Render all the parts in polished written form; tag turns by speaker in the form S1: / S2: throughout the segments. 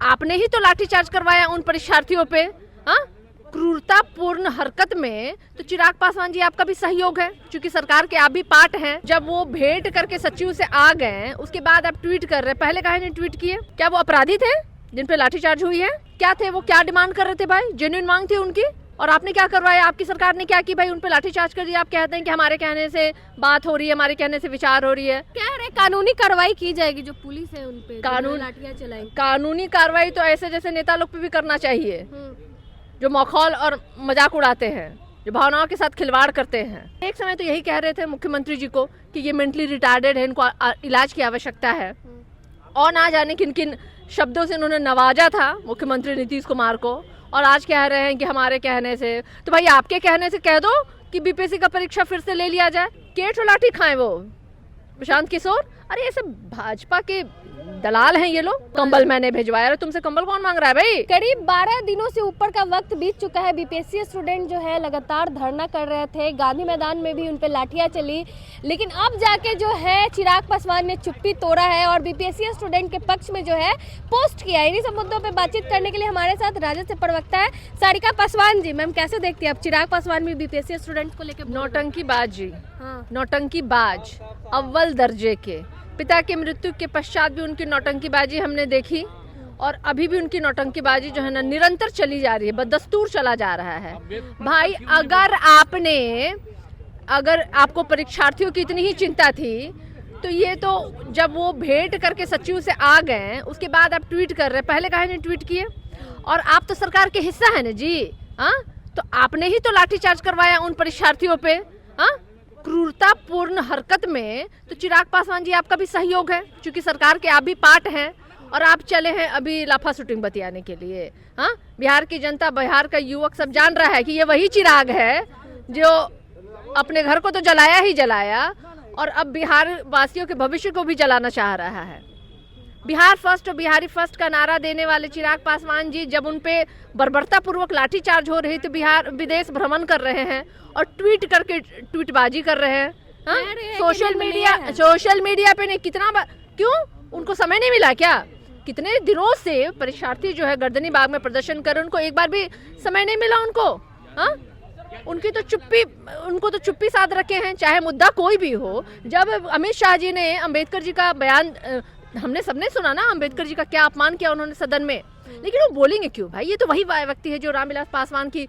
S1: आपने ही तो लाठीचार्ज करवाया उन परीक्षार्थियों पे। हाँ, क्रूरतापूर्ण हरकत में तो चिराग पासवान जी आपका भी सहयोग है, क्योंकि सरकार के आप भी पार्ट हैं। जब वो भेंट करके सचिव से आ गए, उसके बाद आप ट्वीट कर रहे, पहले काहे नहीं ट्वीट किए? क्या वो अपराधी थे जिन पे लाठीचार्ज हुई है? क्या थे वो, क्या डिमांड कर रहे थे भाई? जेन्युइन मांग थी उनकी, और आपने क्या करवाया? आपकी सरकार ने क्या की भाई? उन पे लाठीचार्ज कर दिया। आप कहते हैं कि हमारे कहने से बात हो रही है, हमारे कहने से विचार हो रही है।
S2: कह रहे कानूनी कार्रवाई की जाएगी, जो पुलिस है उन पे लाठियां चलाई।
S1: कानूनी कार्रवाई तो ऐसे जैसे नेता लोग पे भी करना चाहिए, जो मखौल और मजाक उड़ाते हैं, जो भावनाओं के साथ खिलवाड़ करते हैं। एक समय तो यही कह रहे थे मुख्यमंत्री जी को कि ये मेंटली रिटार्डेड है, इनको इलाज की आवश्यकता है, और ना जाने किन किन शब्दों से उन्होंने नवाजा था मुख्यमंत्री नीतीश कुमार को। और आज कह रहे हैं कि हमारे कहने से, तो भाई आपके कहने से कह दो कि बीपीएससी का परीक्षा फिर से ले लिया जाए। केठ लाठी खाएं वो प्रशांत किशोर। अरे ऐसे भाजपा के दलाल हैं ये लोग। कंबल मैंने भिजवाया, अरे तुमसे कंबल कौन मांग रहा है भाई?
S2: करीब 12 दिनों से ऊपर का वक्त बीत चुका है। बीपीएससी स्टूडेंट जो है लगातार धरना कर रहे थे, गांधी मैदान में भी उन पे लाठियां चली, लेकिन अब जाके जो है चिराग पासवान ने चुप्पी तोड़ा है और बीपीएससी स्टूडेंट के पक्ष में जो है पोस्ट किया है। इन्हीं सब मुद्दों पे बातचीत करने के लिए हमारे साथ राजद से प्रवक्ता है सारिका पासवान जी। मैम, कैसे देखती है आप चिराग पासवान भी बीपीएससी स्टूडेंट को लेकर?
S1: नौटंकीबाज जी,
S2: हाँ,
S1: नौटंकीबाज अव्वल दर्जे के। पिता की मृत्यु के पश्चात भी उनकी नौटंकीबाजी हमने देखी, और अभी भी उनकी नौटंकीबाजी जो है ना निरंतर चली जा रही है, बदस्तूर चला जा रहा है। भाई अगर आपको परीक्षार्थियों की इतनी ही चिंता थी, तो ये तो जब वो भेंट करके सचिव से आ गए, उसके बाद आप ट्वीट कर रहे, पहले काहे नहीं ट्वीट किए? और आप तो सरकार के हिस्सा है ना जी। हाँ, तो आपने ही तो लाठीचार्ज करवाया उन परीक्षार्थियों पे। हाँ, क्रूरतापूर्ण हरकत में तो चिराग पासवान जी आपका भी सहयोग है, क्योंकि सरकार के आप भी पार्ट हैं, और आप चले हैं अभी लाफा शूटिंग बतियाने के लिए। हाँ, बिहार की जनता, बिहार का युवक सब जान रहा है कि ये वही चिराग है जो अपने घर को तो जलाया ही जलाया, और अब बिहार वासियों के भविष्य को भी जलाना चाह रहा है। बिहार फर्स्ट और बिहारी फर्स्ट का नारा देने वाले चिराग पासवान जी जब उन पे बर्बरतापूर्वक लाठीचार्ज हो रही, तो बिहार विदेश भ्रमण कर रहे हैं और ट्वीट करके ट्वीटबाजी कर रहे हैं। हाँ? सोशल मीडिया पे नहीं, कितना क्यों उनको समय नहीं मिला क्या? कितने दिनों से परीक्षार्थी जो है गर्दनी बाग में प्रदर्शन कर, उनको एक बार भी समय नहीं मिला उनको? हाँ, उनको तो चुप्पी साध रखे हैं, चाहे मुद्दा कोई भी हो। जब अमित शाह जी ने अम्बेडकर जी का बयान, हमने सबने सुना ना अम्बेडकर जी का क्या अपमान किया उन्होंने सदन में, लेकिन वो बोलेंगे क्यों भाई? ये तो वही व्यक्ति है जो रामविलास पासवान की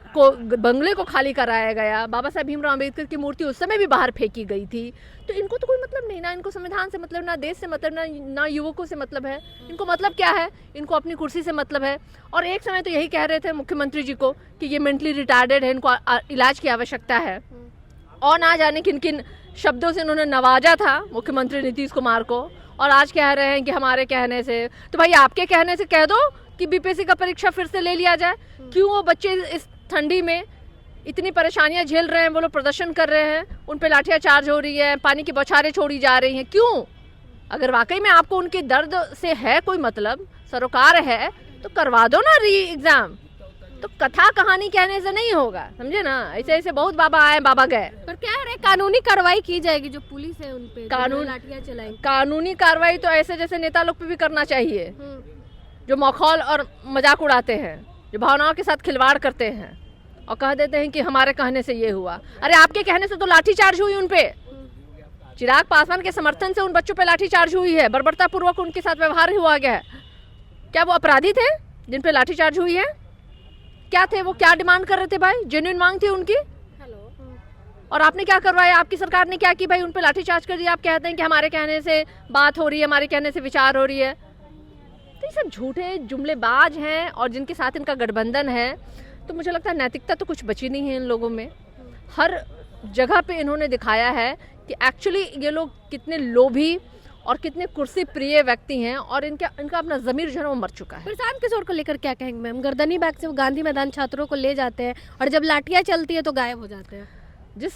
S1: को बंगले को खाली कराया गया, बाबा साहब भीमराव अम्बेडकर की मूर्ति उस समय भी बाहर फेंकी गई थी। तो इनको तो कोई मतलब नहीं, ना इनको संविधान से मतलब, ना देश से मतलब, ना युवकों से मतलब है। इनको मतलब क्या है? इनको अपनी कुर्सी से मतलब है। और एक समय तो यही कह रहे थे मुख्यमंत्री जी को कि ये मेंटली रिटार्डेड है, इनको इलाज की आवश्यकता है, और ना जाने किन किन शब्दों से उन्होंने नवाजा था मुख्यमंत्री नीतीश कुमार को। और आज कह रहे हैं कि हमारे कहने से, तो भाई आपके कहने से कह दो कि बीपीएससी का परीक्षा फिर से ले लिया जाए। क्यों वो बच्चे इस ठंडी में इतनी परेशानियां झेल रहे हैं, वो लोग प्रदर्शन कर रहे हैं, उन पे लाठियां चार्ज हो रही है, पानी की बौछारें छोड़ी जा रही हैं, क्यों? अगर वाकई में आपको उनके दर्द से है कोई मतलब, सरोकार है, तो करवा दो ना री एग्जाम। तो कथा कहानी कहने से नहीं होगा, समझे ना? ऐसे ऐसे बहुत बाबा आए बाबा गए।
S2: पर कह रहे कानूनी कार्रवाई की जाएगी, जो पुलिस है उन पे लाठियां चलाई।
S1: कानूनी कार्रवाई तो ऐसे जैसे नेता लोग पे भी करना चाहिए, जो मखौल और मजाक उड़ाते हैं, जो भावनाओं के साथ खिलवाड़ करते हैं और कह देते हैं कि हमारे कहने से ये हुआ। अरे आपके कहने से तो लाठीचार्ज हुई उन पे। चिराग पासवान के समर्थन से उन बच्चों पे लाठीचार्ज हुई है, बर्बरतापूर्वक उनके साथ व्यवहार हुआ गया है। क्या वो अपराधी थे जिन पे लाठीचार्ज हुई है? क्या थे वो, क्या डिमांड कर रहे थे भाई? जेन्युइन मांग थी उनकी। और आपने क्या करवाया? आपकी सरकार ने क्या की भाई? उन पे लाठीचार्ज कर दिया। आप कहते हैं कि हमारे कहने से बात हो रही है, हमारे कहने से विचार हो रही है। तो ये सब झूठे जुमलेबाज हैं, और जिनके साथ इनका गठबंधन है, तो मुझे लगता है नैतिकता तो कुछ बची नहीं है इन लोगों में। हर जगह पे इन्होंने दिखाया है कि एक्चुअली ये लोग कितने लोभी और कितने कुर्सी प्रिय व्यक्ति हैं, और इनका अपना जमीर जो है वो मर चुका है।
S2: प्रशांत किशोर को लेकर क्या कहेंगे मैम? गर्दनी बाग से वो गांधी मैदान छात्रों को ले जाते हैं, और जब लाठियां चलती है तो गायब हो जाते हैं।
S1: जिस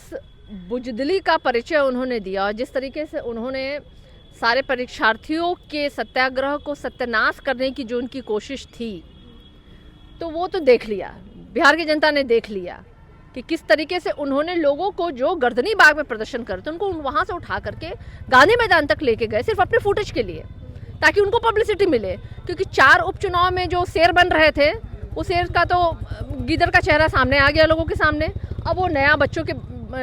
S1: बुजदिली का परिचय उन्होंने दिया और जिस तरीके से उन्होंने सारे परीक्षार्थियों के सत्याग्रह को सत्यानाश करने की जो उनकी कोशिश थी, तो वो तो देख लिया, बिहार की जनता ने देख लिया कि किस तरीके से उन्होंने लोगों को जो गर्दनी बाग में प्रदर्शन करते उनको वहां से उठा करके गांधी मैदान तक लेके गए, सिर्फ अपने फुटेज के लिए ताकि उनको पब्लिसिटी मिले, क्योंकि 4 उपचुनाव में जो शेर बन रहे थे वो शेर का तो गीदड़ का चेहरा सामने आ गया लोगों के सामने। अब वो नया बच्चों के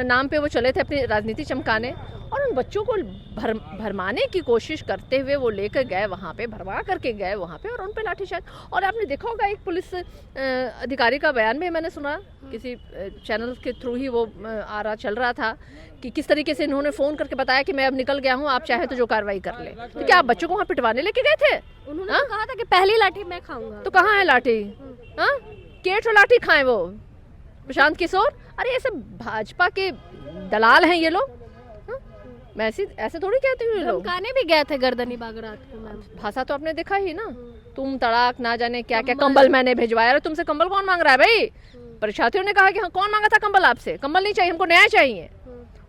S1: नाम पे वो चले थे अपनी राजनीति चमकाने, और उन बच्चों को भरमाने की कोशिश करते हुए वो लेकर गए वहाँ पे, भरवा करके गए वहाँ पे, और उन पे लाठीचार्ज। और आपने देखा होगा एक पुलिस अधिकारी का बयान भी मैंने सुना, किसी चैनल के थ्रू ही वो चल रहा था कि किस तरीके से इन्होंने फ़ोन करके बताया कि मैं अब निकल गया हूँ, आप चाहे तो जो कार्रवाई कर ले। तो क्या आप बच्चों को वहाँ पिटवाने लेके गए थे?
S2: उन्होंने तो कहा था कि पहली लाठी मैं खाऊंगा।
S1: तो कहाँ है लाठी? हाँ, केठ और लाठी खाएं वो प्रशांत किशोर? अरे ऐसे भाजपा के दलाल हैं ये लोग। मैं ऐसे थोड़ी कहती हूँ, लोग
S2: धमकाने भी गए थे गर्दनी बागरात को मैम।
S1: भाषा तो आपने देखा ही ना, तुम तड़ाक ना जाने क्या क्या कंबल मैंने भिजवाया। अरे तुमसे कंबल कौन मांग रहा है भाई? परीक्षार्थियों ने कहा कि हाँ, कौन मांगा था कंबल आपसे? कंबल नहीं चाहिए हमको, नया चाहिए।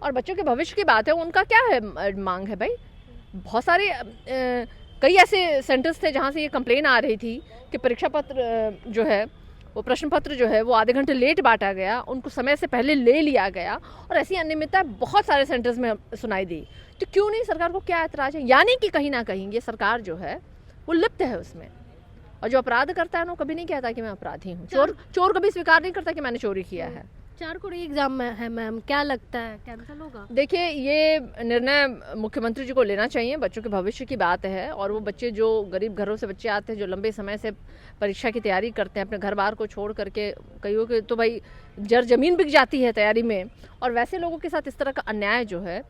S1: और बच्चों के भविष्य की बात है, उनका क्या है मांग है भाई? बहुत सारे कई ऐसे सेंटर्स थे जहाँ से ये कंप्लेन आ रही थी कि परीक्षा पत्र जो है, वो प्रश्न पत्र जो है वो आधे घंटे लेट बांटा गया, उनको समय से पहले ले लिया गया, और ऐसी अनियमितता बहुत सारे सेंटर्स में सुनाई दी। तो क्यों नहीं, सरकार को क्या ऐतराज है? यानी कि कहीं ना कहीं ये सरकार जो है वो लिप्त है उसमें, और जो अपराध करता है वो कभी नहीं कहता कि मैं अपराधी हूँ। चोर कभी स्वीकार नहीं करता कि मैंने चोरी किया है।
S2: 4 को एग्जाम में है मैम, क्या लगता है कैंसिल होगा?
S1: देखिए, ये निर्णय मुख्यमंत्री जी को लेना चाहिए, बच्चों के भविष्य की बात है। और वो बच्चे जो गरीब घरों से बच्चे आते हैं, जो लंबे समय से परीक्षा की तैयारी करते हैं, अपने घर बार को छोड़ करके, कईयों के तो भाई जर जमीन बिक जाती है तैयारी में, और वैसे लोगों के साथ इस तरह का अन्याय जो है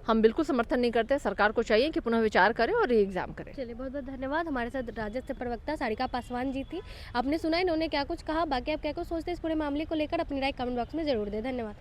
S1: हम बिल्कुल समर्थन नहीं करते। सरकार को चाहिए कि पुनः विचार करे और री एग्जाम करे।
S2: चलिए, बहुत बहुत धन्यवाद। हमारे साथ राजद से प्रवक्ता सारिका पासवान जी थी। आपने सुना इन्होंने क्या कुछ कहा, बाकी आप क्या कुछ सोचते हैं इस पूरे मामले को लेकर, अपनी राय कमेंट बॉक्स में जरूर दें। धन्यवाद।